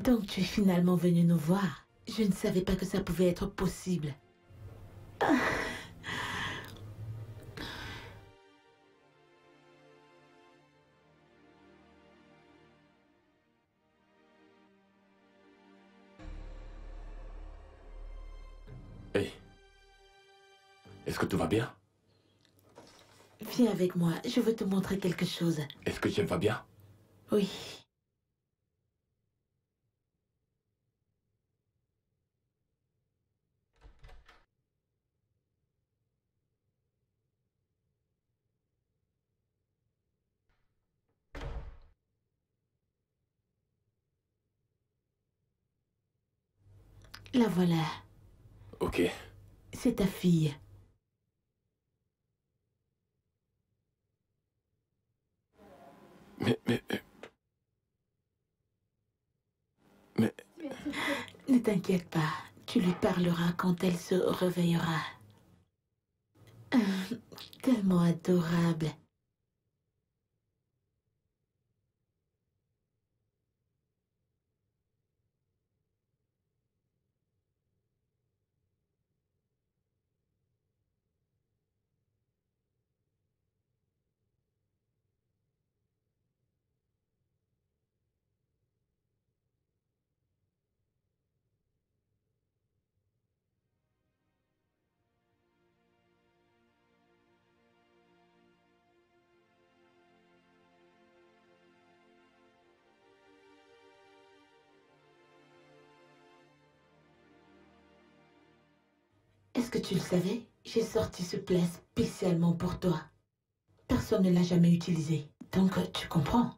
Donc tu es finalement venu nous voir. Je ne savais pas que ça pouvait être possible. Hey, est-ce que tout va bien? Viens avec moi, je veux te montrer quelque chose. Est-ce que Jeff va bien? Oui. La voilà. Ok. C'est ta fille. Mais, mais, mais... Ne t'inquiète pas, tu lui parleras quand elle se réveillera. Tellement adorable. Est-ce que tu le savais? J'ai sorti ce plat spécialement pour toi. Personne ne l'a jamais utilisé. Donc, tu comprends?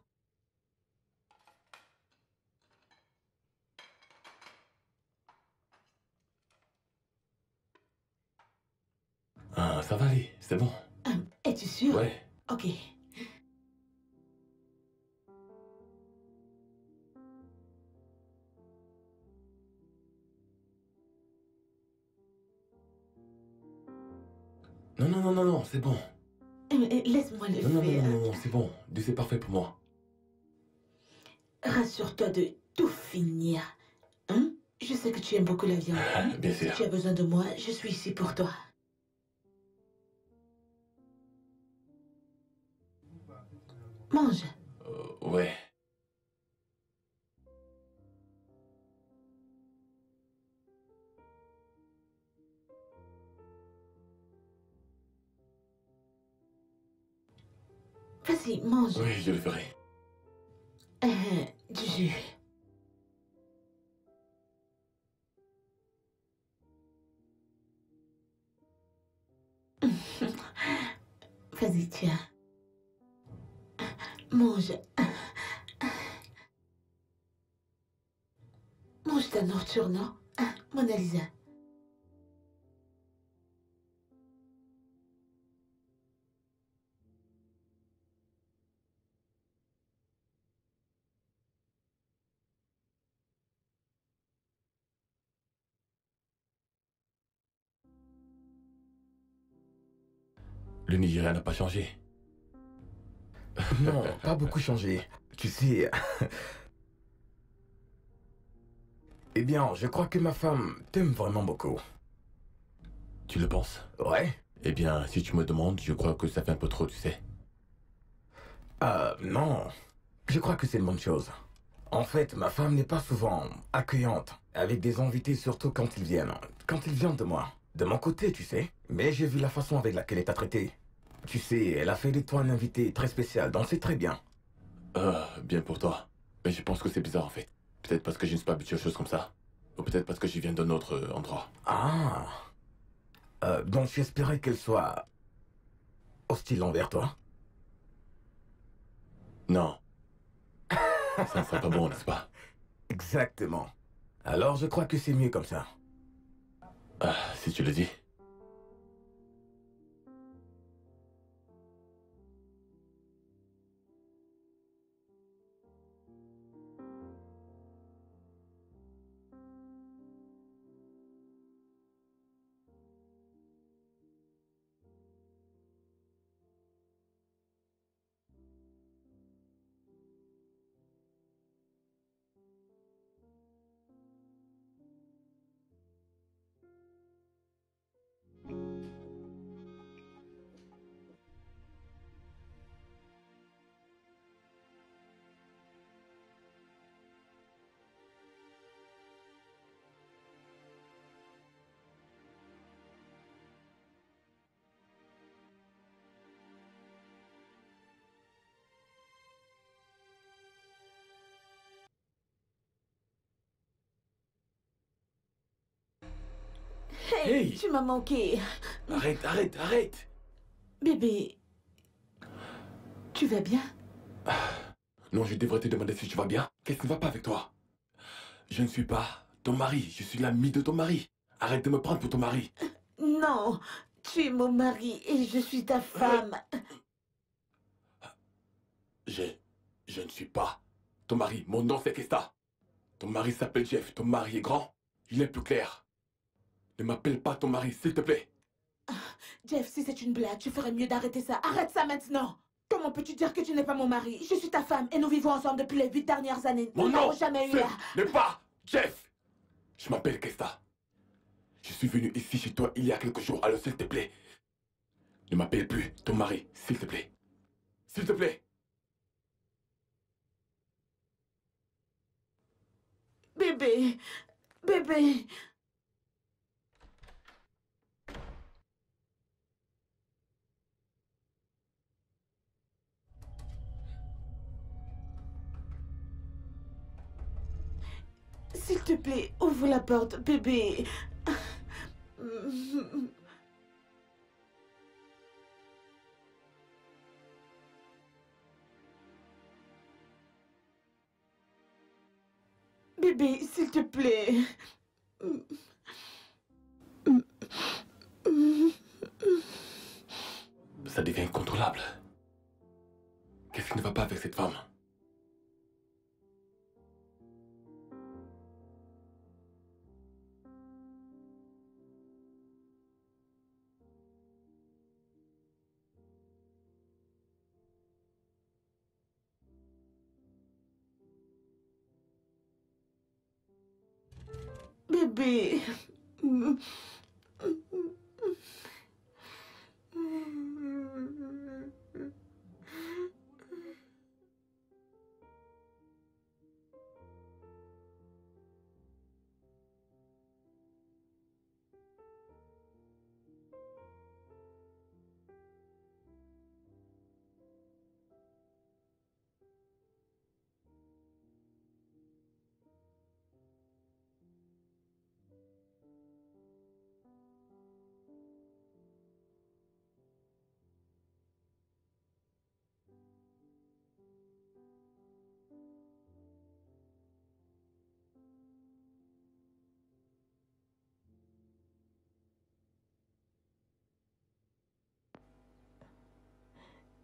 Ah, ça va aller, c'est bon. Es-tu sûr? Ouais. Ok. Non, non, non, non, non, c'est bon. Laisse-moi le Non, non, non, faire. non, non, non, c'est bon. C'est parfait pour moi. Rassure-toi de tout finir. Hein? Je sais que tu aimes beaucoup la viande. Bien Si sûr. tu as besoin de moi, je suis ici pour toi. Mange. Ouais. Vas-y, mange. Oui, je le ferai. Du jus. Vas-y, tiens. Mange. Mange ta nourriture, non? Mona Lisa. Le Nigeria n'a pas changé. Non, pas beaucoup changé. Tu sais... Eh bien, je crois que ma femme t'aime vraiment beaucoup. Tu le penses? Ouais? Eh bien, si tu me demandes, je crois que ça fait un peu trop, tu sais. Non. Je crois que c'est une bonne chose. En fait, ma femme n'est pas souvent accueillante, avec des invités surtout quand ils viennent. Quand ils viennent de moi. De mon côté, tu sais. Mais j'ai vu la façon avec laquelle elle t'a traité. Tu sais, elle a fait de toi un invité très spécial, donc c'est très bien. Bien pour toi. Mais je pense que c'est bizarre en fait. Peut-être parce que je ne suis pas habitué aux choses comme ça. Ou peut-être parce que je viens d'un autre endroit. Ah. Donc j'espérais qu'elle soit hostile envers toi. Non. Ça ne serait pas bon, n'est-ce pas? Exactement. Alors je crois que c'est mieux comme ça. Ah, si tu le dis. Hey, tu m'as manqué. Arrête, arrête, arrête. Bébé, tu vas bien? Non, je devrais te demander si tu vas bien. Qu'est-ce qui ne va pas avec toi? Je ne suis pas ton mari, je suis l'ami de ton mari. Arrête de me prendre pour ton mari. Non, tu es mon mari et je suis ta femme. Je ne suis pas ton mari. Mon nom c'est Kesta. Ton mari s'appelle Jeff. Ton mari est grand. Il est plus clair. Ne m'appelle pas ton mari, s'il te plaît. Jeff, si c'est une blague, tu ferais mieux d'arrêter ça. Arrête ça maintenant. Comment peux-tu dire que tu n'es pas mon mari? Je suis ta femme et nous vivons ensemble depuis les 8 dernières années. Mon Nous nom n'avons jamais eu là. n'est pas Jeff. Je m'appelle Kesta. Je suis venu ici chez toi il y a quelques jours. Alors s'il te plaît, ne m'appelle plus ton mari, s'il te plaît. S'il te plaît. Bébé, bébé. S'il te plaît, ouvre la porte, bébé. Bébé, s'il te plaît. Ça devient incontrôlable. Qu'est-ce qui ne va pas avec cette femme? Bébé.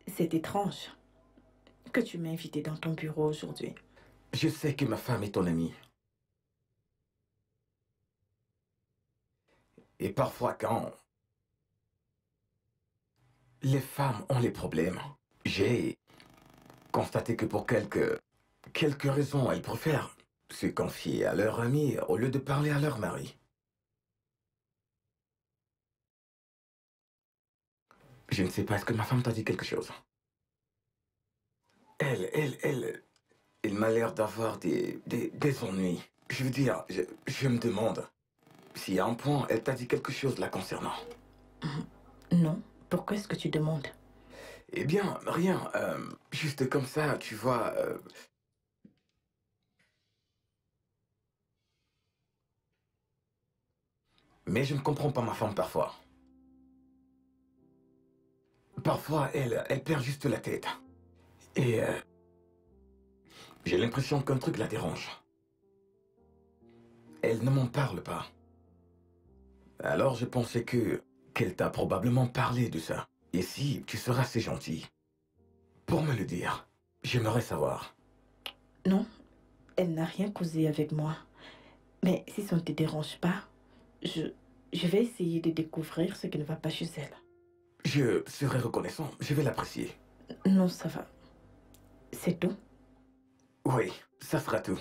C'est étrange que tu m'aies invité dans ton bureau aujourd'hui. Je sais que ma femme est ton amie. Et parfois quand les femmes ont les problèmes, j'ai constaté que pour quelques raisons, elles préfèrent se confier à leur ami au lieu de parler à leur mari. Je ne sais pas, est-ce que ma femme t'a dit quelque chose? Elle m'a l'air d'avoir des ennuis. Je veux dire, je me demande si à un point elle t'a dit quelque chose la concernant. Non. Pourquoi est-ce que tu demandes? Eh bien, rien. Juste comme ça, tu vois. Mais je ne comprends pas ma femme parfois. Parfois, elle perd juste la tête. Et j'ai l'impression qu'un truc la dérange. Elle ne m'en parle pas. Alors je pensais qu'elle t'a probablement parlé de ça. Et si tu seras assez gentil pour me le dire, j'aimerais savoir. Non, elle n'a rien causé avec moi. Mais si ça ne te dérange pas, je vais essayer de découvrir ce qui ne va pas chez elle. Je serai reconnaissant, je vais l'apprécier. Non, ça va. C'est tout? Oui, ça sera tout.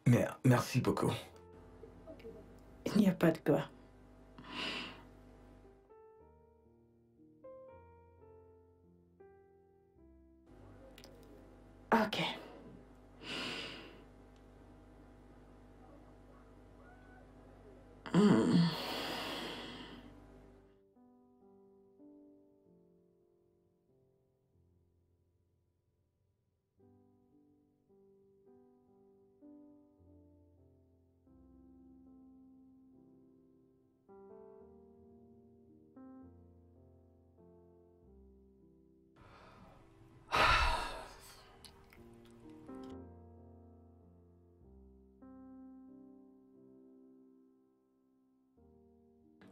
Mais merci beaucoup. Il n'y a pas de quoi. Ok.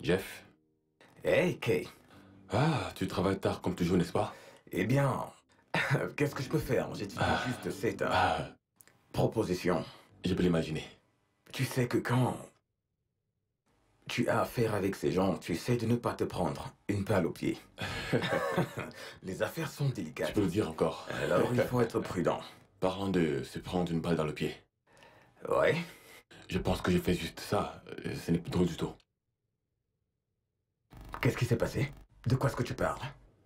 Jeff? Hey, Kay. Ah, tu travailles tard comme toujours, n'est-ce pas? Eh bien, qu'est-ce que je peux faire? J'ai dit juste cette Ah, proposition. je peux l'imaginer. Tu sais que quand tu as affaire avec ces gens, tu sais de ne pas te prendre une balle au pied. Les affaires sont Je délicates. peux le dire encore. Alors il faut être prudent. Parlant de se prendre une balle dans le pied, Ouais. je pense que j'ai fait juste ça. Ce n'est plus drôle du tout. Qu'est-ce qui s'est passé? De quoi est-ce que tu parles?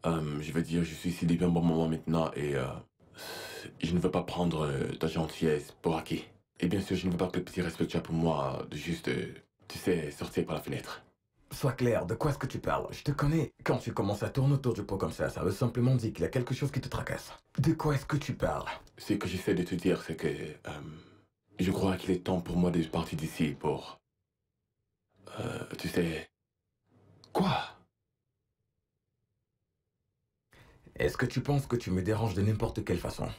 Je veux dire, je suis ici depuis un bon moment maintenant et je ne veux pas prendre ta gentillesse pour acquis. Et bien sûr, je ne veux pas que le petit respect que tu as pour moi de juste, tu sais, sortir par la fenêtre. Sois clair, de quoi est-ce que tu parles? Je te connais. Quand tu commences à tourner autour du pot comme ça veut simplement dire qu'il y a quelque chose qui te tracasse. De quoi est-ce que tu parles? Ce que j'essaie de te dire, c'est que je crois qu'il est temps pour moi de partir d'ici pour, tu sais, quoi? Est-ce que tu penses que tu me déranges de n'importe quelle façon?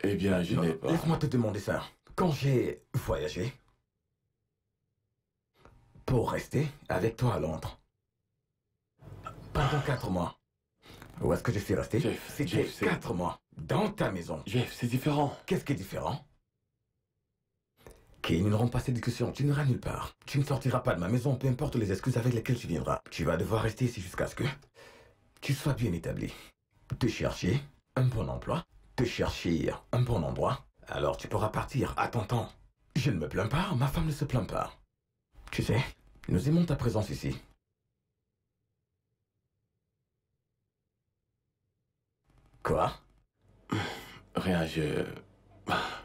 Eh bien, je Non, n'ai pas. laisse-moi te demander ça. Quand j'ai voyagé pour rester avec toi à Londres pendant 4 mois, où est-ce que je suis resté? Jeff, C'était Jeff, c'est- 4 mois dans ta maison. Jeff, c'est différent. Qu'est-ce qui est différent? Kay, nous n'aurons pas cette discussion. Tu n'iras nulle part. Tu ne sortiras pas de ma maison, peu importe les excuses avec lesquelles tu viendras. Tu vas devoir rester ici jusqu'à ce que tu sois bien établi. Te chercher un bon emploi, te chercher un bon endroit. Alors tu pourras partir à ton temps. Je ne me plains pas, ma femme ne se plaint pas. Tu sais, nous aimons ta présence ici. Quoi? Rien, je...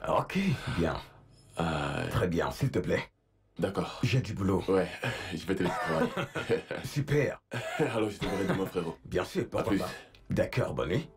Ok, bien. Très bien, s'il te plaît. D'accord. J'ai du boulot. Ouais, je vais te laisser travailler. Super. Alors, je te verrai demain, frérot. Bien sûr, À pourquoi plus. pas. D'accord, bonne nuit.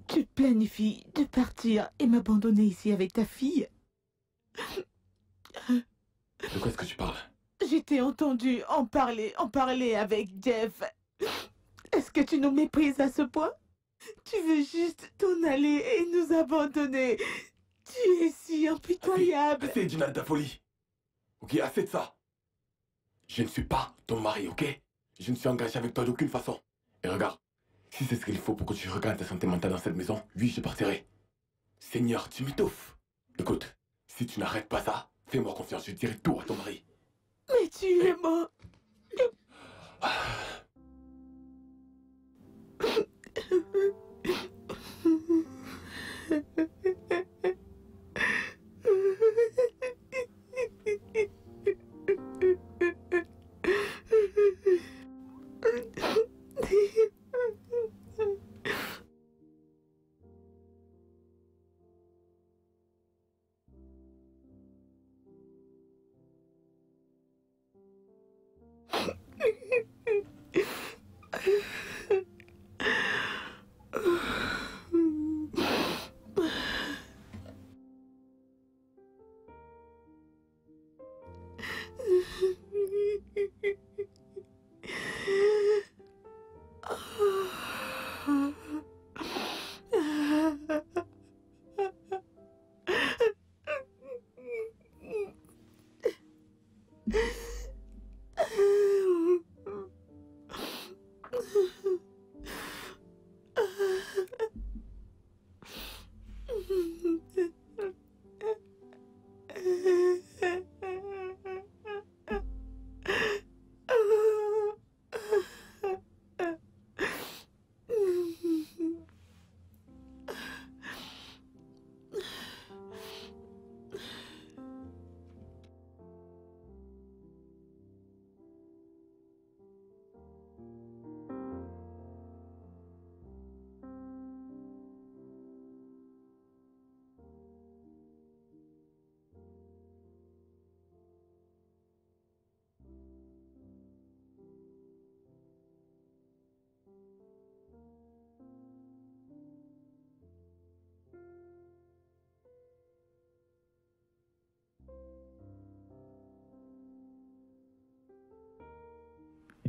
Tu planifies de partir et m'abandonner ici avec ta fille? De quoi est-ce que tu parles? Je t'ai entendu en parler avec Jeff. Est-ce que tu nous méprises à ce point? Tu veux juste t'en aller et nous abandonner. Tu es si impitoyable. Assez, Gina, de ta folie. Ok, assez de ça. Je ne suis pas ton mari, ok? Je ne suis engagé avec toi d'aucune façon. Et regarde, si c'est ce qu'il faut pour que tu regagnes ta santé mentale dans cette maison, oui, je partirai. Seigneur, tu m'étouffes. Écoute, si tu n'arrêtes pas ça, fais-moi confiance, je dirai tout à ton mari. Mais tu es mort.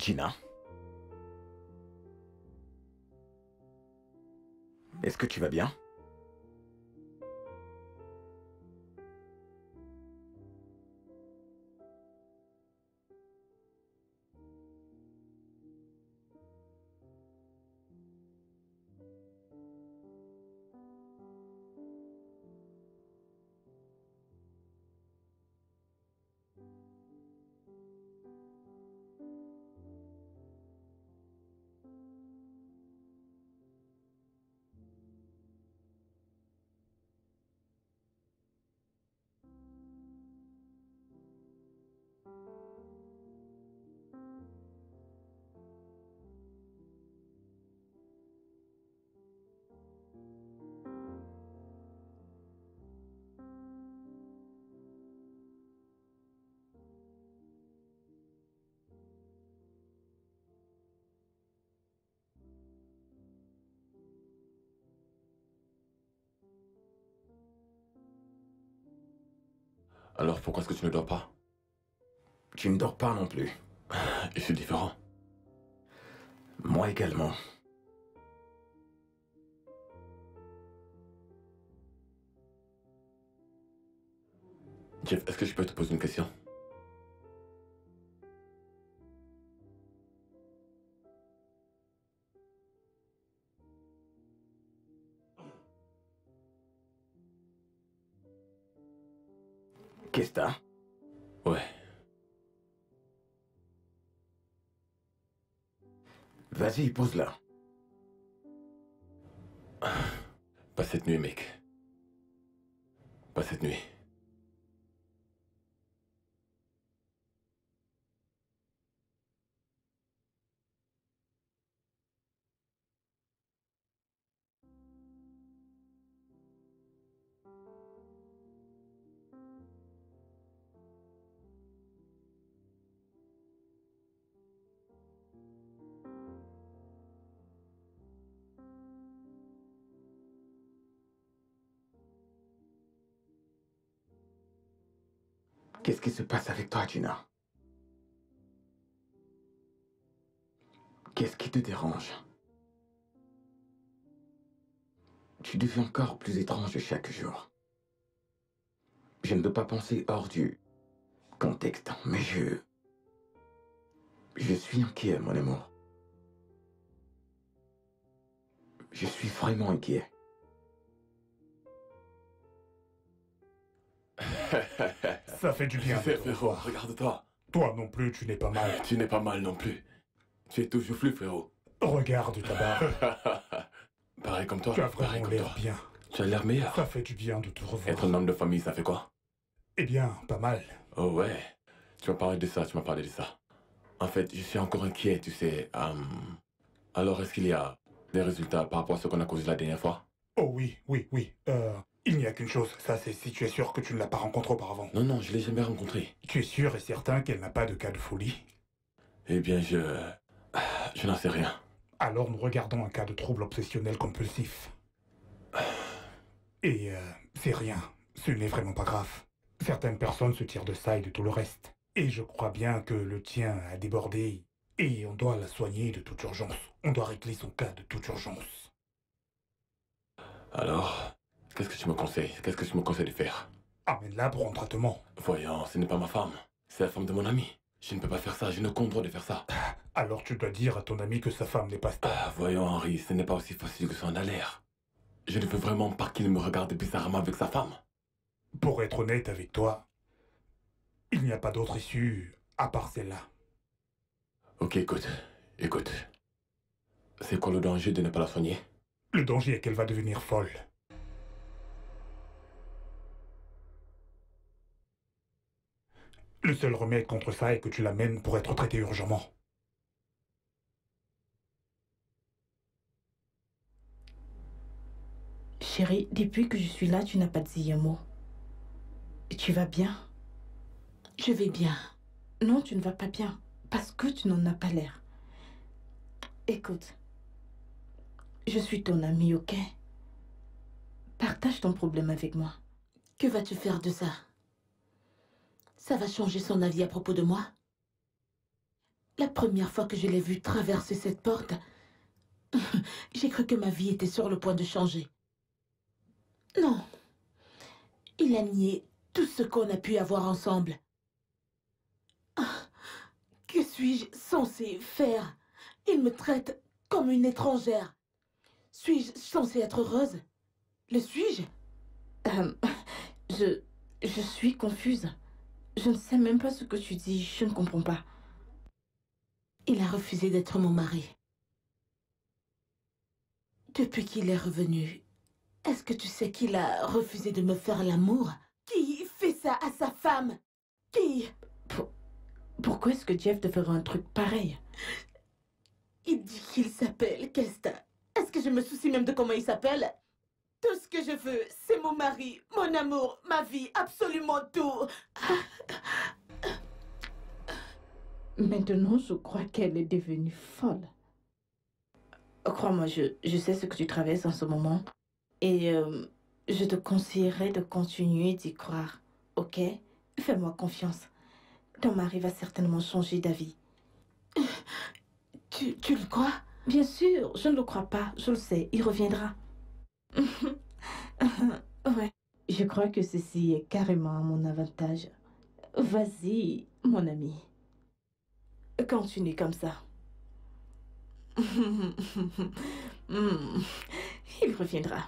Gina, est-ce que tu vas bien? Alors pourquoi est-ce que tu ne dors pas? Tu ne dors pas non plus. Je suis différent. Moi également. Jeff, est-ce que je peux te poser une question? Qu'est-ce que t'as? Ouais. Vas-y, pose-la. Pas cette nuit, mec. Pas cette nuit. Qu'est-ce qui se passe avec toi, Gina? Qu'est-ce qui te dérange? Tu deviens encore plus étrange chaque jour. Je ne peux pas penser hors du contexte, mais je suis inquiet, mon amour. Je suis vraiment inquiet. Ça fait du bien. Je sais, frérot, regarde-toi. Toi non plus, tu n'es pas mal. Tu n'es pas mal non plus. Tu es toujours flou, frérot. Regarde ta barbe. Pareil comme toi. Tu as Pareil vraiment comme l'air toi. bien. Tu as l'air meilleur. Ça fait du bien de te revoir. Être un homme de famille, ça fait quoi? Eh bien, pas mal. Oh ouais. Tu m'as parlé de ça, tu m'as parlé de ça. En fait, je suis encore inquiet, tu sais. Alors, est-ce qu'il y a des résultats par rapport à ce qu'on a causé la dernière fois? Oh oui, oui, oui. Il n'y a qu'une chose, ça c'est si tu es sûr que tu ne l'as pas rencontrée auparavant. Non, non, je l'ai jamais rencontrée. Tu es sûr et certain qu'elle n'a pas de cas de folie? Eh bien, je n'en sais rien. Alors nous regardons un cas de trouble obsessionnel compulsif. Et c'est rien, ce n'est vraiment pas grave. Certaines personnes se tirent de ça et de tout le reste. Et je crois bien que le tien a débordé et on doit la soigner de toute urgence. On doit régler son cas de toute urgence. Alors, qu'est-ce que tu me conseilles? Qu'est-ce que tu me conseilles de faire? Amène-la pour un traitement. Voyons, ce n'est pas ma femme. C'est la femme de mon ami. Je ne peux pas faire ça, je n'ai aucun droit de faire ça. Alors tu dois dire à ton ami que sa femme n'est pas stable. Voyons, Henri, ce n'est pas aussi facile que ça en a l'air. Je ne veux vraiment pas qu'il me regarde bizarrement avec sa femme. Pour être honnête avec toi, il n'y a pas d'autre issue à part celle-là. Ok, écoute. C'est quoi le danger de ne pas la soigner? Le danger est qu'elle va devenir folle. Le seul remède contre ça est que tu l'amènes pour être traité urgemment. Chérie, depuis que je suis là, tu n'as pas dit un mot. Tu vas bien? Je vais bien. Non, tu ne vas pas bien. Parce que tu n'en as pas l'air. Écoute, je suis ton amie, ok? Partage ton problème avec moi. Que vas-tu faire de ça? Ça va changer son avis à propos de moi? La première fois que je l'ai vu traverser cette porte, j'ai cru que ma vie était sur le point de changer. Non, il a nié tout ce qu'on a pu avoir ensemble. Ah, que suis-je censée faire? Il me traite comme une étrangère. Suis-je censée être heureuse? Le suis-je? Euh, je... je suis confuse. Je ne sais même pas ce que tu dis, je ne comprends pas. Il a refusé d'être mon mari. Depuis qu'il est revenu, est-ce que tu sais qu'il a refusé de me faire l'amour? Qui fait ça à sa femme? Qui? Pourquoi est-ce que Jeff te ferait un truc pareil? Il dit qu'il s'appelle Kesta. Est-ce que je me soucie même de comment il s'appelle? Tout ce que je veux, c'est mon mari, mon amour, ma vie, absolument tout. Maintenant, je crois qu'elle est devenue folle. Crois-moi, je sais ce que tu traverses en ce moment. Et je te conseillerais de continuer d'y croire. Ok? Fais-moi confiance. Ton mari va certainement changer d'avis. Tu le crois? Bien sûr, je ne le crois pas. Je le sais, il reviendra. Ouais. Je crois que ceci est carrément à mon avantage. Vas-y, mon ami. Continue comme ça. Il reviendra.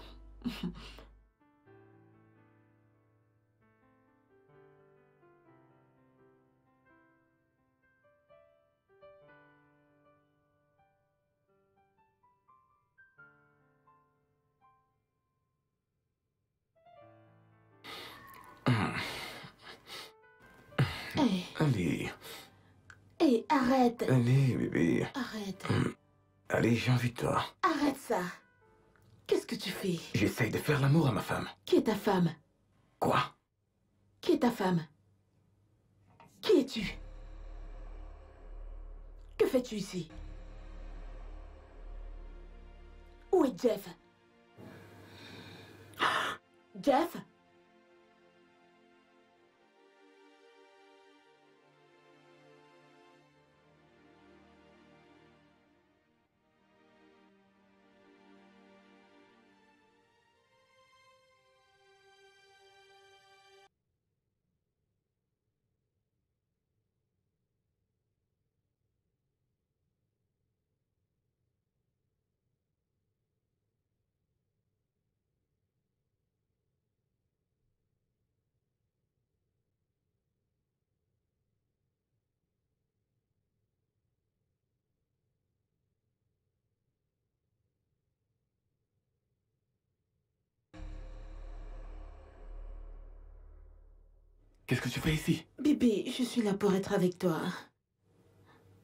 Hé, Allez, hé, arrête. allez, bébé. Arrête. Allez, j'ai envie de toi. Arrête ça. Qu'est-ce que tu fais? J'essaye de faire l'amour à ma femme. Qui est ta femme? Quoi? Qui est ta femme? Qui es-tu? Que fais-tu ici? Où est Jeff? Jeff? Qu'est-ce que tu fais ici? Bébé, je suis là pour être avec toi.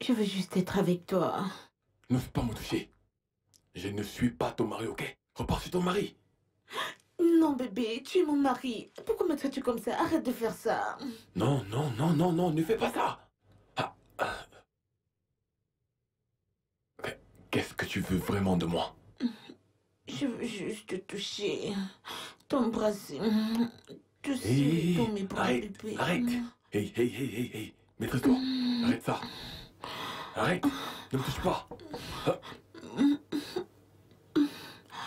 Je veux juste être avec toi. N'ose pas me toucher. Je ne suis pas ton mari, ok? Repars sur ton mari. Non, bébé, tu es mon mari. Pourquoi me traites-tu comme ça? Arrête de faire ça. Non, non, non, non, non, ne fais pas ça. Ah, ah. Qu'est-ce que tu veux vraiment de moi? Je veux juste te toucher, t'embrasser, te Hé, serrer dans mes bras, arrête, bébé. arrête. Hey, hey, hey, hey, hey. Maîtrise-toi. Arrête ça. Arrête. Ne me touche pas. Ah.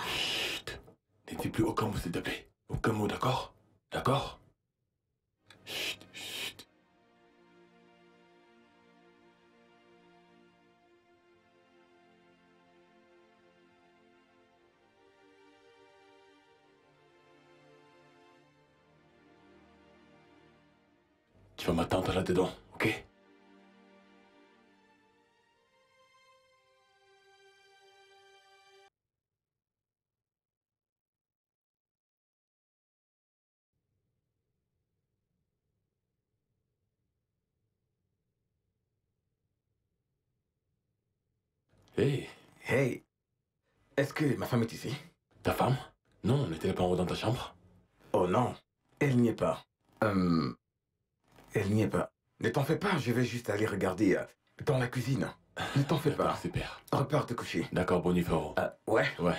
Chut. Ne dis plus aucun mot, s'il te plaît. Aucun mot, d'accord? D'accord? Chut, chut. Tu vas m'attendre là-dedans, ok? Hey, Hey, est-ce que ma femme est ici? ta femme? Non, n'était-elle pas en haut dans ta chambre? Oh non, elle n'y est pas. Elle n'y est pas. Ne t'en fais pas, je vais juste aller regarder dans la cuisine. Ne t'en fais D'accord, pas. super. Repars te coucher. D'accord, bon nuit, frérot. Ouais. Ouais.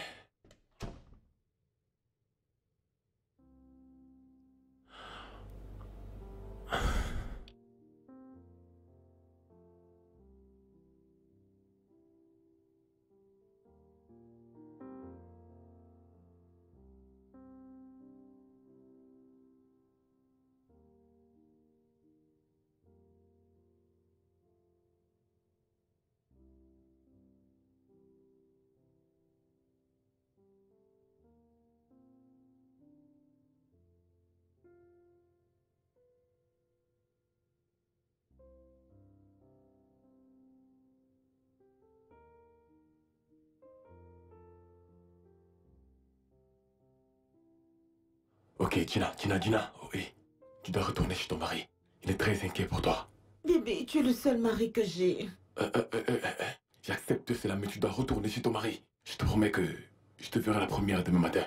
Hé, Gina, oh, hé. Tu dois retourner chez ton mari. Il est très inquiet pour toi. Bébé, tu es le seul mari que j'ai. J'accepte cela, mais tu dois retourner chez ton mari. Je te promets que je te verrai la première demain matin.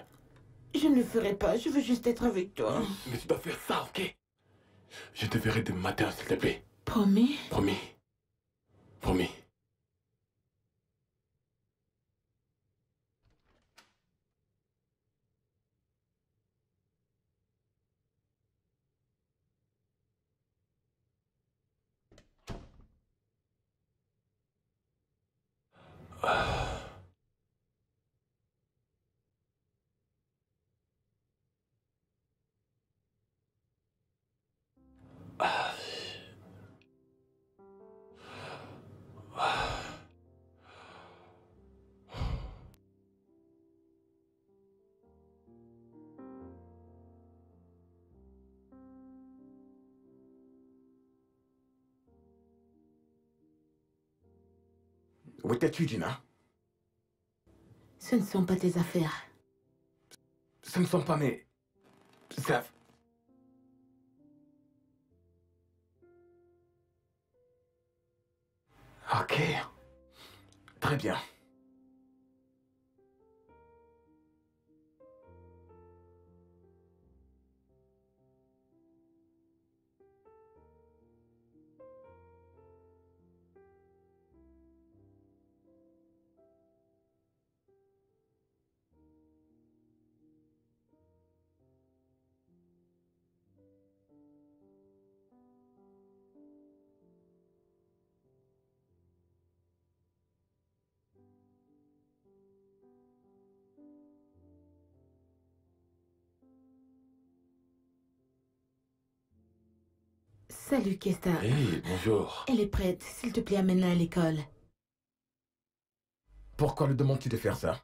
Je ne le ferai pas, je veux juste être avec toi. Mais tu dois faire ça, ok? Je te verrai demain matin, s'il te plaît. Promis? Promis. Promis. Où étais-tu, Gina? Ce ne sont pas tes affaires. Ce ne sont pas mes... Ça... Ok. Très bien. Salut, Kesta. Hey, bonjour. Elle est prête. S'il te plaît, amène-la à l'école. Pourquoi le demandes-tu de faire ça?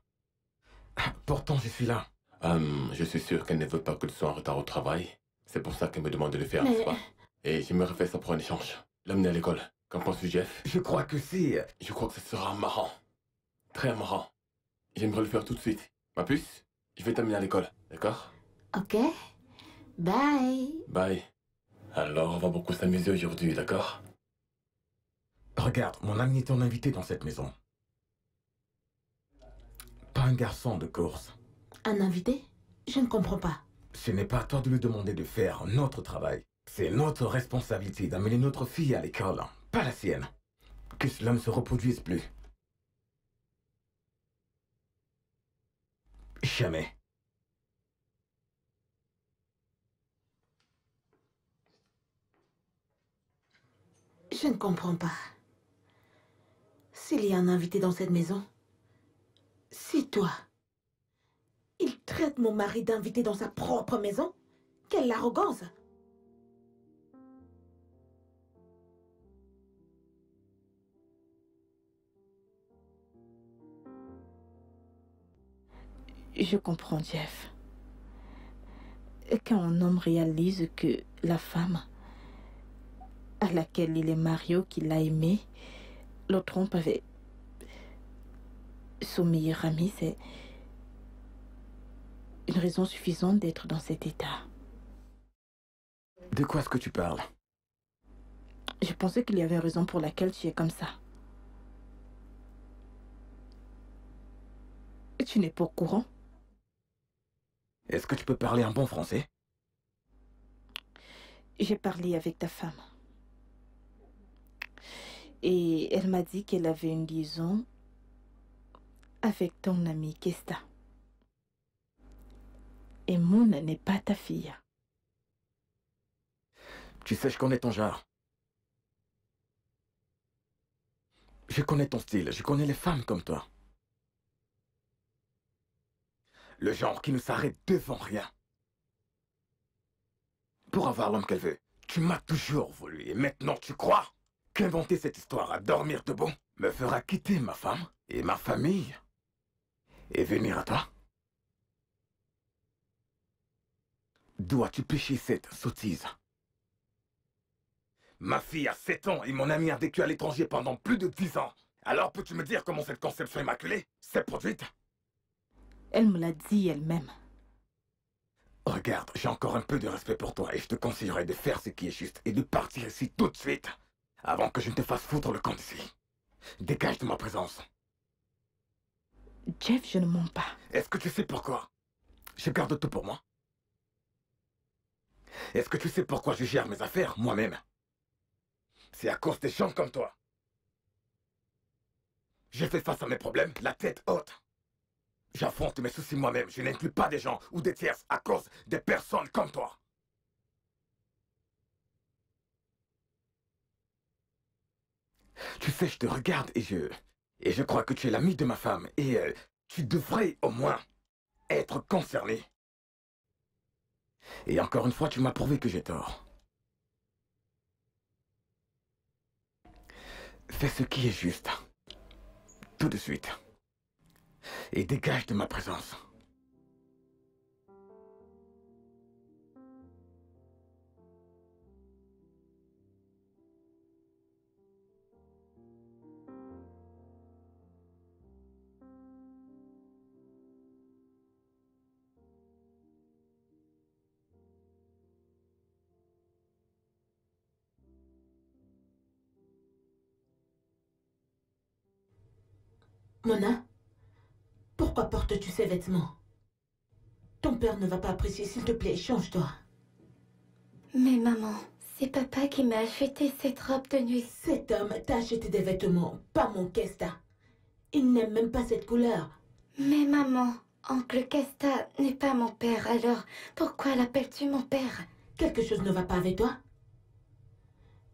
Pourtant, je suis là. Je suis sûr qu'elle ne veut pas que tu sois en retard au travail. C'est pour ça qu'elle me demande de le faire, Mais- n'est-ce pas? Et j'aimerais faire ça pour un échange. L'amener à l'école. Qu'en penses-tu, Jeff? Je crois que c'est... Je crois que ce sera marrant. Très marrant. J'aimerais le faire tout de suite. Ma puce, je vais t'amener à l'école, d'accord? Ok. Bye. Bye. Alors, on va beaucoup s'amuser aujourd'hui, d'accord? Regarde, mon ami est ton invité dans cette maison. Pas un garçon de course. Un invité? Je ne comprends pas. Ce n'est pas à toi de lui demander de faire notre travail. C'est notre responsabilité d'amener notre fille à l'école, pas la sienne. Que cela ne se reproduise plus. Jamais. Je ne comprends pas. S'il y a un invité dans cette maison, c'est toi. Il traite mon mari d'invité dans sa propre maison? Quelle arrogance! Je comprends, Jeff. Quand un homme réalise que la femme à laquelle il est marié ou qu'il a aimé le trompe avec son meilleur ami, c'est une raison suffisante d'être dans cet état. De quoi est-ce que tu parles? Je pensais qu'il y avait une raison pour laquelle tu es comme ça. Tu n'es pas au courant? Est-ce que tu peux parler un bon français? J'ai parlé avec ta femme. Et elle m'a dit qu'elle avait une liaison avec ton ami Kesta. Et Moon n'est pas ta fille. Tu sais, je connais ton genre. Je connais ton style, je connais les femmes comme toi. Le genre qui ne s'arrête devant rien. Pour avoir l'homme qu'elle veut. Tu m'as toujours voulu et maintenant tu crois qu'inventer cette histoire à dormir debout me fera quitter ma femme et ma famille et venir à toi? Dois-tu pêcher cette sottise? Ma fille a 7 ans et mon ami a vécu à l'étranger pendant plus de 10 ans. Alors peux-tu me dire comment cette conception immaculée s'est produite? Elle me l'a dit elle-même. Regarde, j'ai encore un peu de respect pour toi et je te conseillerais de faire ce qui est juste et de partir ici tout de suite, avant que je ne te fasse foutre le camp d'ici. Dégage de ma présence. Jeff, je ne mens pas. Est-ce que tu sais pourquoi je garde tout pour moi? Est-ce que tu sais pourquoi je gère mes affaires moi-même? C'est à cause des gens comme toi. Je fais face à mes problèmes, la tête haute. J'affronte mes soucis moi-même. Je n'inclus pas des gens ou des tierces à cause des personnes comme toi. Tu sais, je te regarde et je crois que tu es l'ami de ma femme. Et tu devrais au moins être concerné. Et encore une fois, tu m'as prouvé que j'ai tort. Fais ce qui est juste. Tout de suite. Et dégage de ma présence. Mona, pourquoi portes-tu ces vêtements? Ton père ne va pas apprécier, s'il te plaît, change-toi. Mais maman, c'est papa qui m'a acheté cette robe de nuit. Cet homme t'a acheté des vêtements, pas mon Kesta. Il n'aime même pas cette couleur. Mais maman, oncle Kesta n'est pas mon père, alors pourquoi l'appelles-tu mon père? Quelque chose ne va pas avec toi?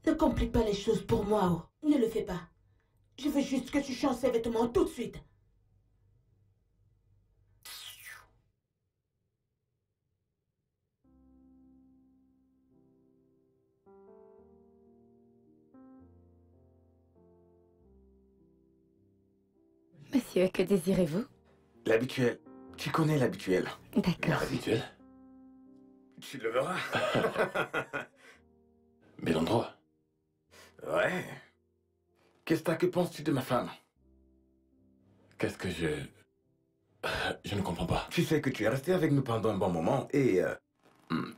Ne complique pas les choses pour moi, oh. Ne le fais pas. Je veux juste que tu changes ces vêtements tout de suite. Monsieur, que désirez-vous? L'habituel. Tu connais l'habituel. D'accord. Habituel. Tu le verras. Bel endroit. Ouais. Que penses-tu de ma femme? Qu'est-ce que je... Je ne comprends pas. Tu sais que tu es resté avec nous pendant un bon moment et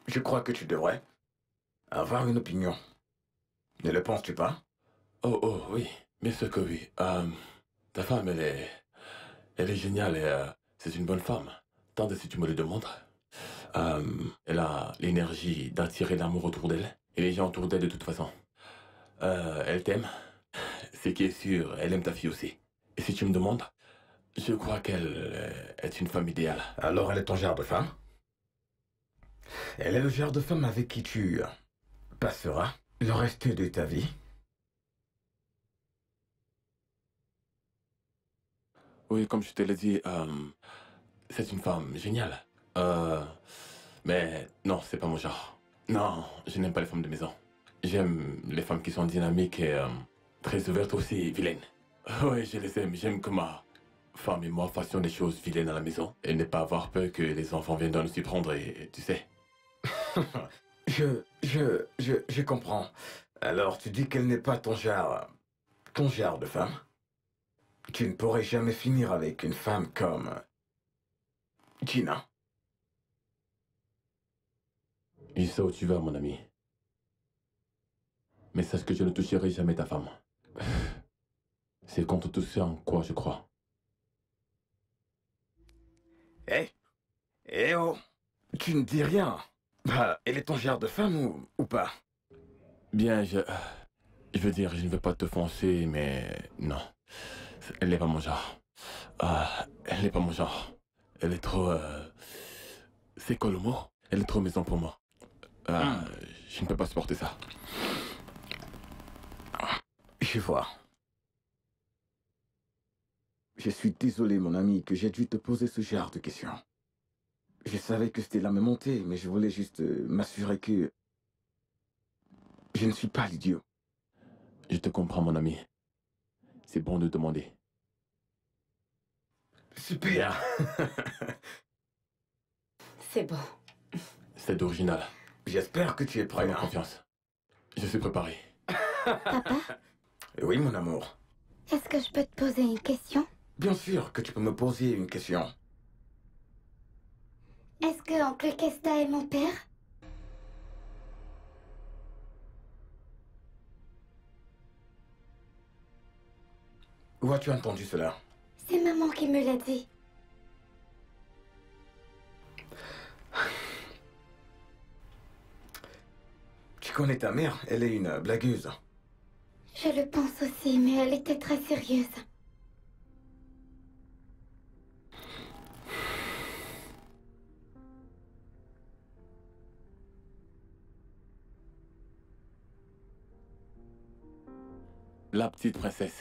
je crois que tu devrais avoir une opinion. Ne le penses-tu pas? Oh, oui. Bien sûr que oui. Ta femme, elle est géniale et c'est une bonne femme. Tant de si tu me le demandes. Elle a l'énergie d'attirer l'amour autour d'elle et les gens autour d'elle de toute façon. Elle t'aime. Ce qui est sûr, elle aime ta fille aussi. Et si tu me demandes, je crois qu'elle est une femme idéale. Alors elle est ton genre de femme? Elle est le genre de femme avec qui tu passeras le reste de ta vie? Oui, comme je te l'ai dit, c'est une femme géniale. Mais non, c'est pas mon genre. Non, je n'aime pas les femmes de maison. J'aime les femmes qui sont dynamiques et très ouvertes aussi, vilaines. Oui, je les aime. J'aime que ma femme et moi fassions des choses vilaines à la maison et ne pas avoir peur que les enfants viennent nous surprendre et tu sais. Je comprends. Alors tu dis qu'elle n'est pas ton genre de femme? Tu ne pourrais jamais finir avec une femme comme Gina. Je sais où tu vas, mon ami. Mais sache que je ne toucherai jamais ta femme. C'est contre tout ce en quoi je crois. Oh, tu ne dis rien. Bah, elle est ton genre de femme ou pas? Bien, je veux dire, je ne veux pas te foncer, mais non. Elle n'est pas mon genre. Elle n'est pas mon genre. Elle est trop... C'est quoi le mot? Elle est trop maison pour moi. Je ne peux pas supporter ça. Je vois. Je suis désolé, mon ami, que j'ai dû te poser ce genre de questions. Je savais que c'était la même montée, mais je voulais juste m'assurer que je ne suis pas l'idiot. Je te comprends, mon ami. C'est bon de demander. Super. C'est bon. C'est original. J'espère que tu es prêt. Prends confiance. Je suis préparé. Papa, Oui, mon amour. est-ce que je peux te poser une question? Bien sûr que tu peux me poser une question. Est-ce que oncle Kesta est mon père? Où as-tu entendu cela? C'est maman qui me l'a dit. Tu connais ta mère, elle est une blagueuse. Je le pense aussi, mais elle était très sérieuse. La petite princesse.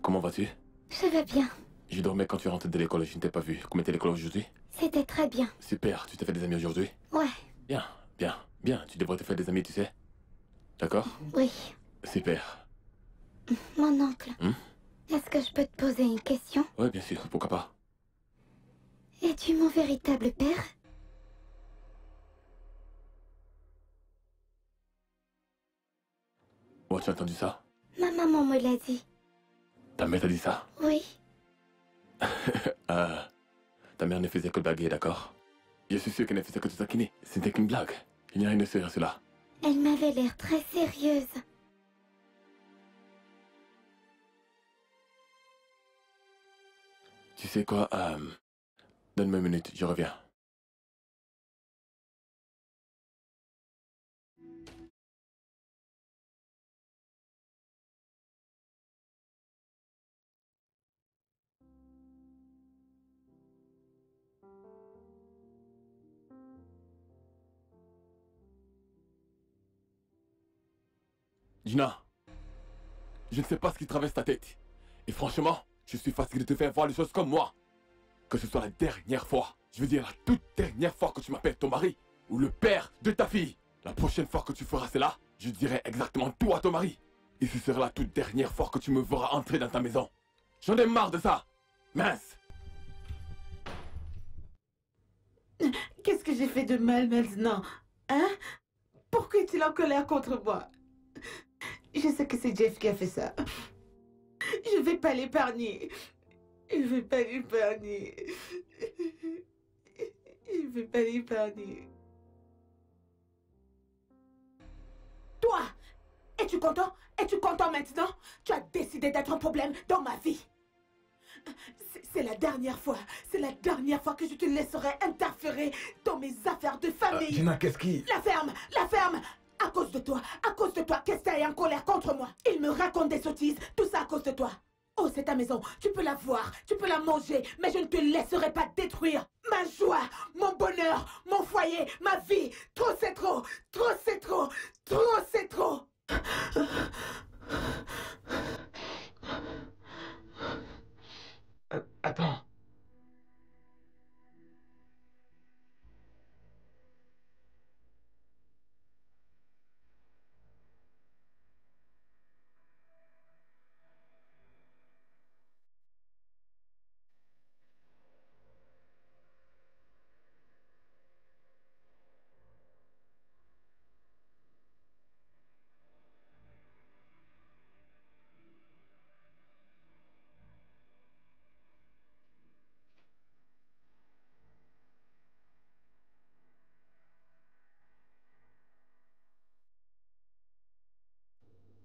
Comment vas-tu? Je vais bien. Je dormais quand tu rentres de l'école, je ne t'ai pas vu. Comment était l'école aujourd'hui? C'était très bien. Super, tu t'es fait des amis aujourd'hui? Ouais, Bien, bien, bien. Tu devrais te faire des amis, tu sais. D'accord? oui. Super. Mon oncle, Hmm? est-ce que je peux te poser une question? Ouais, bien sûr, pourquoi pas? Es-tu mon véritable père? Oh, tu as entendu ça? Ma maman me l'a dit. Ta mère t'a dit ça? Oui. Ta mère ne faisait que blaguer, d'accord? Je suis sûr qu'elle ne faisait que te taquiner. C'était qu'une blague. Il n'y a rien de sérieux à cela. Elle m'avait l'air très sérieuse. Tu sais quoi? Donne-moi une minute, je reviens. Gina, je ne sais pas ce qui traverse ta tête. Et franchement, je suis fatigué de te faire voir les choses comme moi. Que ce soit la dernière fois, je veux dire la toute dernière fois que tu m'appelles ton mari, ou le père de ta fille. La prochaine fois que tu feras cela, je dirai exactement tout à ton mari. Et ce sera la toute dernière fois que tu me verras entrer dans ta maison. J'en ai marre de ça. Mince. Qu'est-ce que j'ai fait de mal maintenant? Hein? Pourquoi es-tu en colère contre moi? Je sais que c'est Jeff qui a fait ça. Je vais pas l'épargner. Je vais pas l'épargner. Je vais pas l'épargner. Toi, es-tu content? Es-tu content maintenant? Tu as décidé d'être un problème dans ma vie. C'est la dernière fois. C'est la dernière fois que je te laisserai interférer dans mes affaires de famille. Gina, qu'est-ce qui... La ferme! La ferme! À cause de toi, Kesta est en colère contre moi. Il me raconte des sottises, tout ça à cause de toi. Oh, c'est ta maison, tu peux la voir, tu peux la manger, mais je ne te laisserai pas détruire ma joie, mon bonheur, mon foyer, ma vie. Trop c'est trop, trop c'est trop, trop c'est trop. Attends.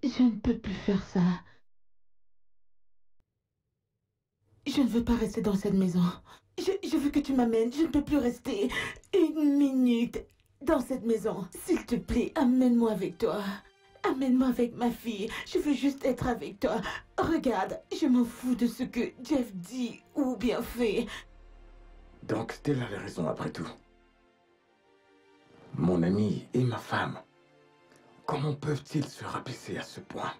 Je ne peux plus faire ça. Je ne veux pas rester dans cette maison. Je veux que tu m'amènes. Je ne peux plus rester une minute dans cette maison. S'il te plaît, amène-moi avec toi. Amène-moi avec ma fille. Je veux juste être avec toi. Regarde, je m'en fous de ce que Jeff dit ou bien fait. Donc Stella avait raison après tout. Mon ami et ma femme. Comment peuvent-ils se rabaisser à ce point?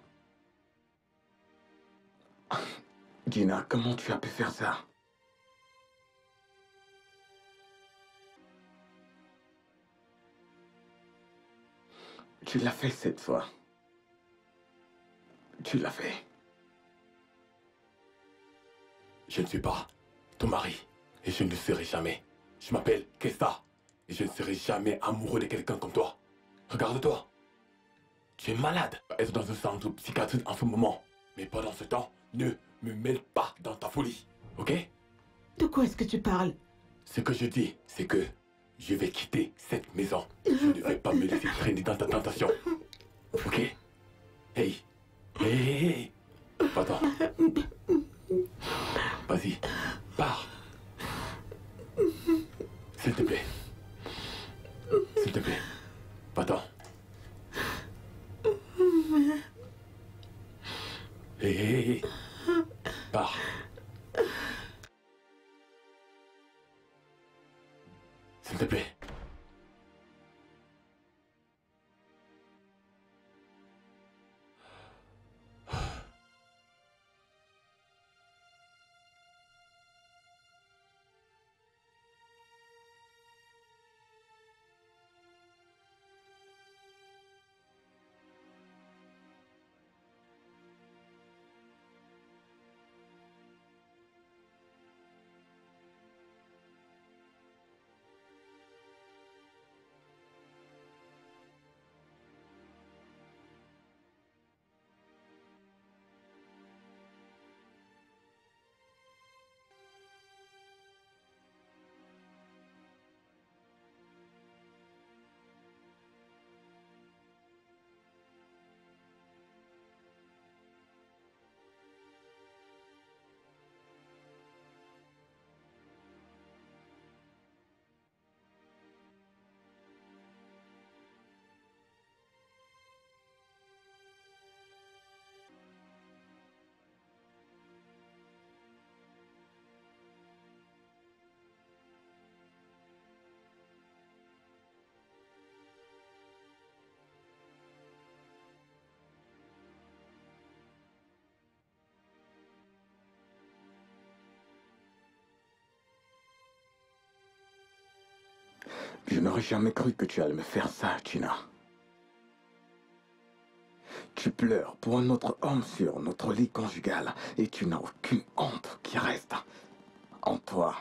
Gina, comment tu as pu faire ça? Tu l'as fait cette fois. Tu l'as fait. Je ne suis pas ton mari. Et je ne le serai jamais. Je m'appelle Kesta. Et je ne serai jamais amoureux de quelqu'un comme toi. Regarde-toi. Tu es malade. Être dans un centre psychiatrique en ce moment. Mais pendant ce temps, ne me mêle pas dans ta folie. Ok? De quoi est-ce que tu parles? Ce que je dis, c'est que je vais quitter cette maison. Je ne vais pas me laisser traîner dans ta tentation. Ok? Hey! Hey, hey, hey! Va-t'en. Vas-y, pars. S'il te plaît. S'il te plaît. Va-t'en. Hé, hé, hé. Pars. S'il te plaît. Je n'aurais jamais cru que tu allais me faire ça, Gina. Tu pleures pour un autre homme sur notre lit conjugal et tu n'as aucune honte qui reste en toi.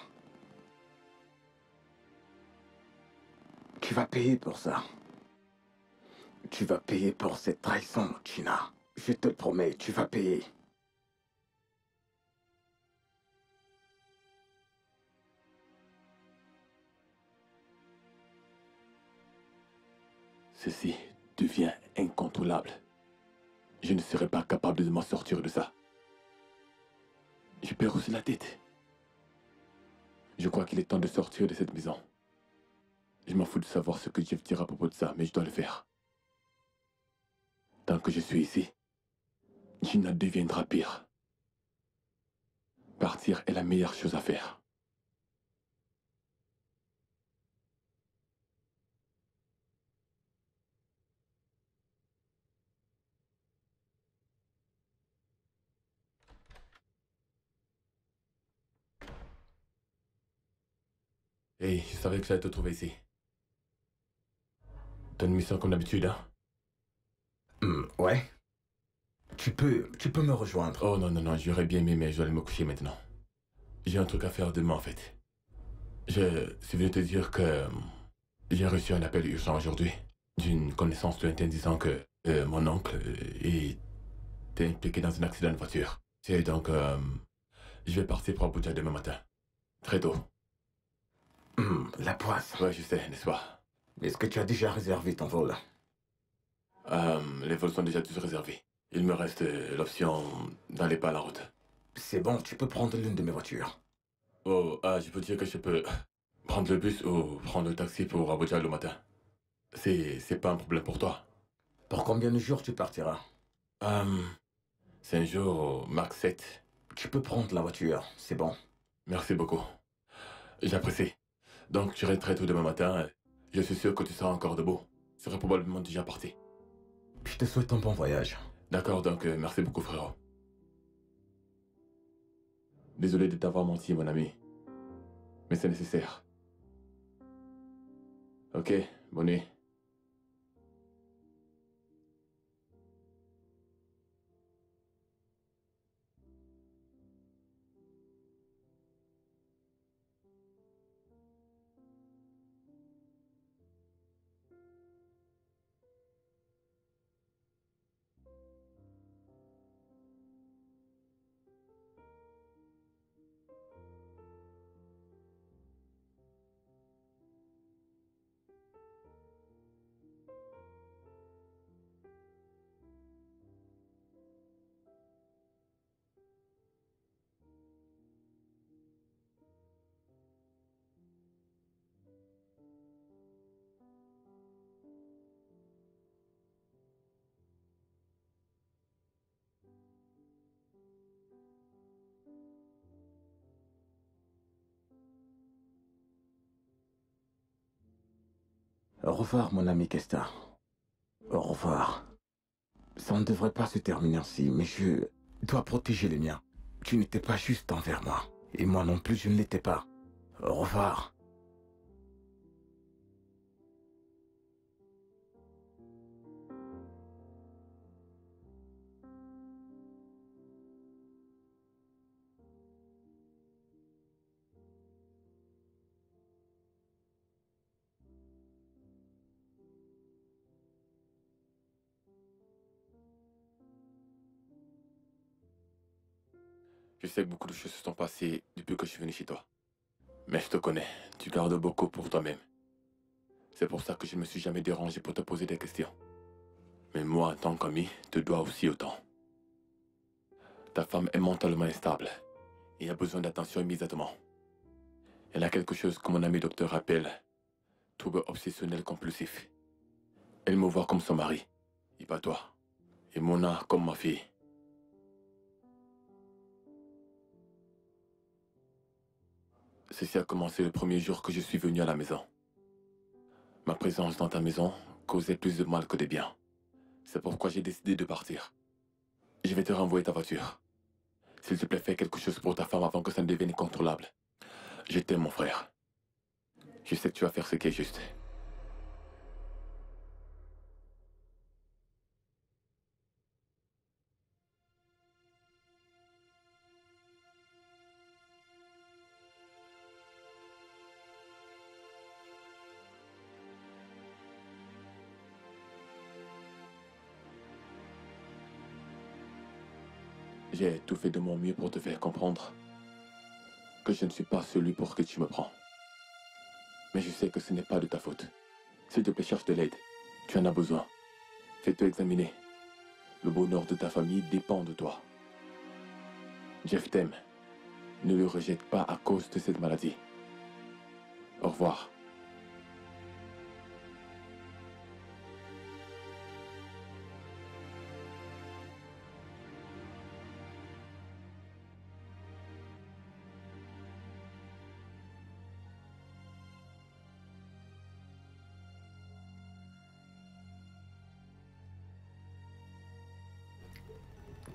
Tu vas payer pour ça. Tu vas payer pour cette trahison, Gina. Je te le promets, tu vas payer. Ceci devient incontrôlable. Je ne serai pas capable de m'en sortir de ça. Je perds aussi la tête. Je crois qu'il est temps de sortir de cette maison. Je m'en fous de savoir ce que Jeff dira à propos de ça, mais je dois le faire. Tant que je suis ici, Gina deviendra pire. Partir est la meilleure chose à faire. Hey, je savais que j'allais te trouver ici. T'as une mission comme d'habitude, hein? Ouais. Tu peux me rejoindre. Oh non, non, non, j'aurais bien aimé, mais je dois aller me coucher maintenant. J'ai un truc à faire demain, en fait. Je suis venu te dire que j'ai reçu un appel urgent aujourd'hui d'une connaissance lointaine disant que mon oncle était impliqué dans un accident de voiture. Et donc, je vais partir pour Abuja demain matin. Très tôt. La poisse. Ouais, je sais, n'est-ce pas? Est-ce que tu as déjà réservé ton vol? Les vols sont déjà tous réservés. Il me reste l'option d'aller pas à la route. C'est bon, tu peux prendre l'une de mes voitures. Oh, je peux dire que je peux prendre le bus ou prendre le taxi pour Abuja le matin. C'est pas un problème pour toi. Pour combien de jours tu partiras? 5 jours, max 7. Tu peux prendre la voiture, c'est bon. Merci beaucoup. J'apprécie. Donc, tu rentres très tôt demain matin. Je suis sûr que tu seras encore debout. Tu serais probablement déjà parti. Je te souhaite un bon voyage. D'accord, donc merci beaucoup, frérot. Désolé de t'avoir menti, mon ami. Mais c'est nécessaire. Ok, bonne nuit. Au revoir, mon ami Kesta. Au revoir. Ça ne devrait pas se terminer ainsi, mais je dois protéger les miens. Tu n'étais pas juste envers moi. Et moi non plus, je ne l'étais pas. Au revoir. Je sais que beaucoup de choses se sont passées depuis que je suis venu chez toi. Mais je te connais, tu gardes beaucoup pour toi-même. C'est pour ça que je ne me suis jamais dérangé pour te poser des questions. Mais moi, en tant qu'ami, te dois aussi autant. Ta femme est mentalement instable et a besoin d'attention immédiatement. Elle a quelque chose que mon ami docteur appelle trouble obsessionnel compulsif. Elle me voit comme son mari, et pas toi. Et Mona comme ma fille. Ceci a commencé le premier jour que je suis venu à la maison. Ma présence dans ta maison causait plus de mal que de bien. C'est pourquoi j'ai décidé de partir. Je vais te renvoyer ta voiture. S'il te plaît, fais quelque chose pour ta femme avant que ça ne devienne incontrôlable. Je t'aime, mon frère. Je sais que tu vas faire ce qui est juste. J'ai tout fait de mon mieux pour te faire comprendre que je ne suis pas celui pour qui tu me prends. Mais je sais que ce n'est pas de ta faute. S'il te plaît, cherche de l'aide. Tu en as besoin. Fais-toi examiner. Le bonheur de ta famille dépend de toi. Jeff t'aime. Ne le rejette pas à cause de cette maladie. Au revoir.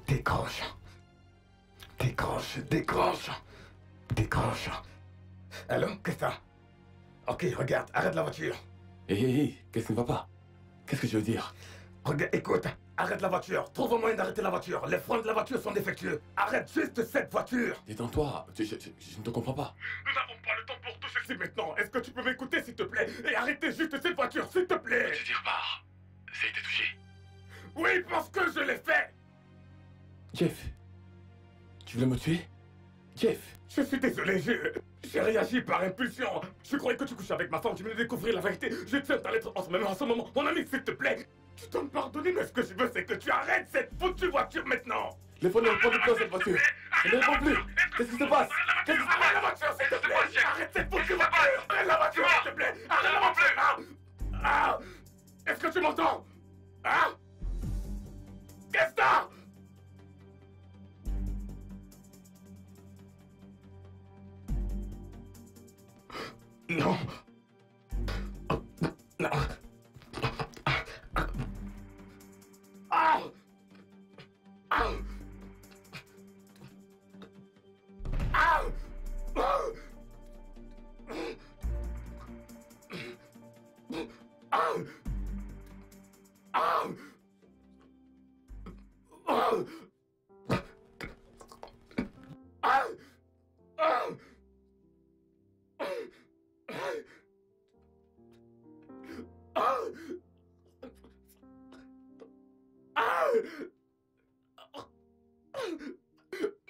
Décroche. Décroche, décroche. Décroche. Allô, qu'est-ce que ça? Ok, regarde, arrête la voiture. Hé, qu'est-ce qui ne va pas? Qu'est-ce que je veux dire? Regarde, écoute, arrête la voiture. Trouve un moyen d'arrêter la voiture. Les freins de la voiture sont défectueux. Arrête juste cette voiture. Détends-toi, je ne te comprends pas. Nous n'avons pas le temps pour tout ceci maintenant. Est-ce que tu peux m'écouter, s'il te plaît? Et arrêter juste cette voiture, s'il te plaît. Peux-tu dire par? Ça a été touché. Oui, parce que je l'ai fait. Jeff, tu voulais me tuer? Jeff! Je suis désolé, j'ai réagi par impulsion. Je croyais que tu couchais avec ma femme, tu venais de découvrir la vérité. Je tiens ta lettre en ce moment. Mon ami, s'il te plaît. Tu dois me pardonner, mais ce que je veux, c'est que tu arrêtes cette foutue voiture maintenant. Les fois ne répond plus dans cette voiture. Elle ne répond plus. Qu'est-ce qui se passe? Qu'est-ce qui se Arrête la voiture, s'il te plaît. Arrête cette foutue voiture. Arrête la voiture, s'il te plaît. Arrête la voiture. Ah. Est-ce que tu m'entends? Hein? Qu'est-ce que t'as? Non. Non. Ah. Ah. Ah. Ah. Ah.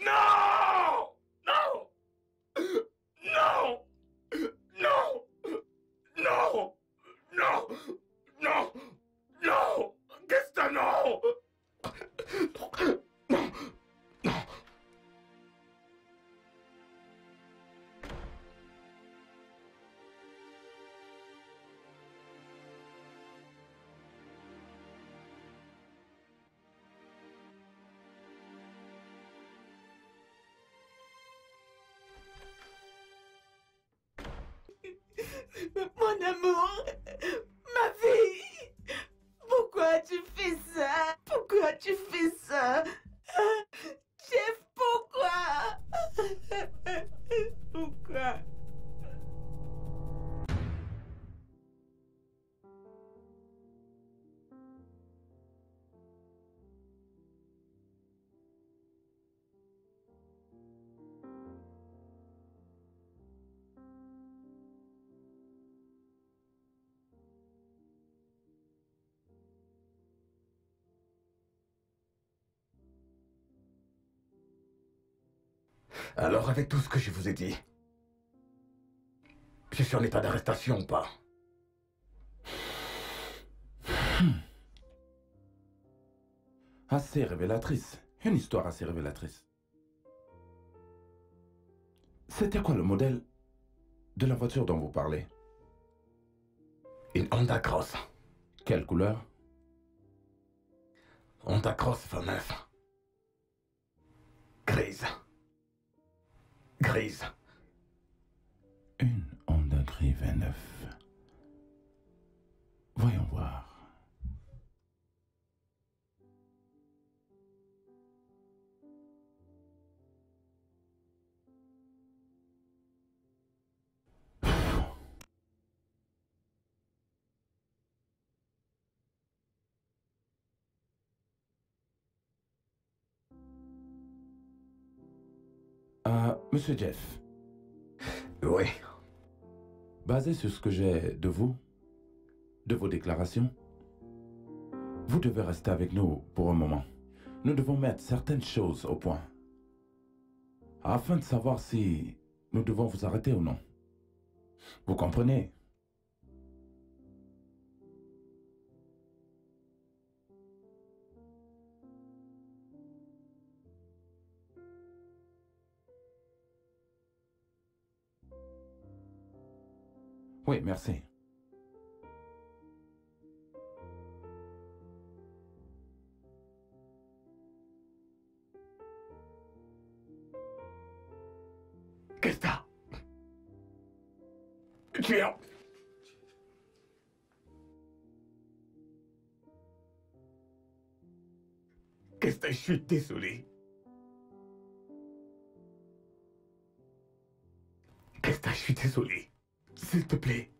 No! No! No! No! No! No! No! No! Qu'est-ce que non? Non! Non! Alors, avec tout ce que je vous ai dit, je suis en état d'arrestation ou pas? Assez révélatrice. Une histoire assez révélatrice. C'était quoi le modèle de la voiture dont vous parlez? Une Honda Cross. Quelle couleur? Honda Cross 29. Grise. Grise. Une Honda Gris 29. Voyons voir. Monsieur Jeff, Oui. basé sur ce que j'ai de vous, de vos déclarations, vous devez rester avec nous pour un moment. Nous devons mettre certaines choses au point, afin de savoir si nous devons vous arrêter ou non. Vous comprenez? Oui, merci. Qu'est-ce que t'as? Tu es en... Qu'est-ce que t'as? Je suis désolé. Qu'est-ce que t'as? Je suis désolé. S'il te plaît.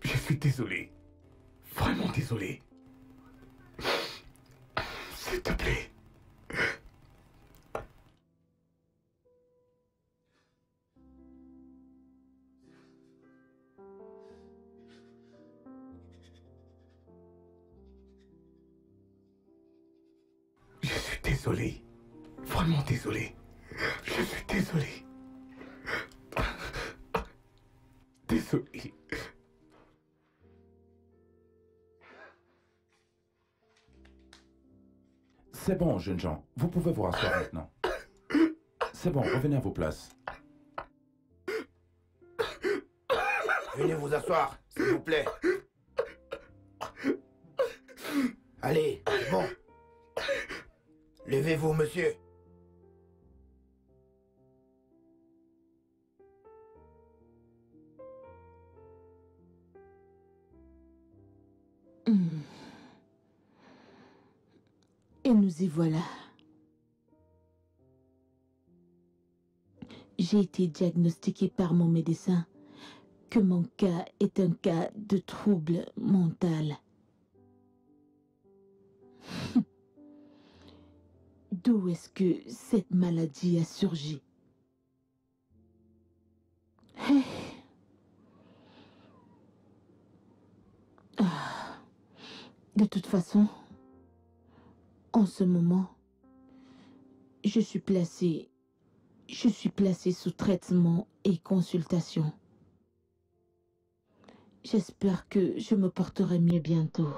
Je suis désolé. Vraiment désolé. S'il te plaît. Je suis désolé. Vraiment désolé. Je suis désolé. Désolé. C'est bon, jeunes gens. Vous pouvez vous rasseoir maintenant. C'est bon, revenez à vos places. Venez vous asseoir, s'il vous plaît. Allez, c'est bon. Levez-vous, monsieur. Et nous y voilà. J'ai été diagnostiquée par mon médecin que mon cas est un cas de trouble mental. D'où est-ce que cette maladie a surgi? De toute façon, en ce moment, je suis placée sous traitement et consultation. J'espère que je me porterai mieux bientôt.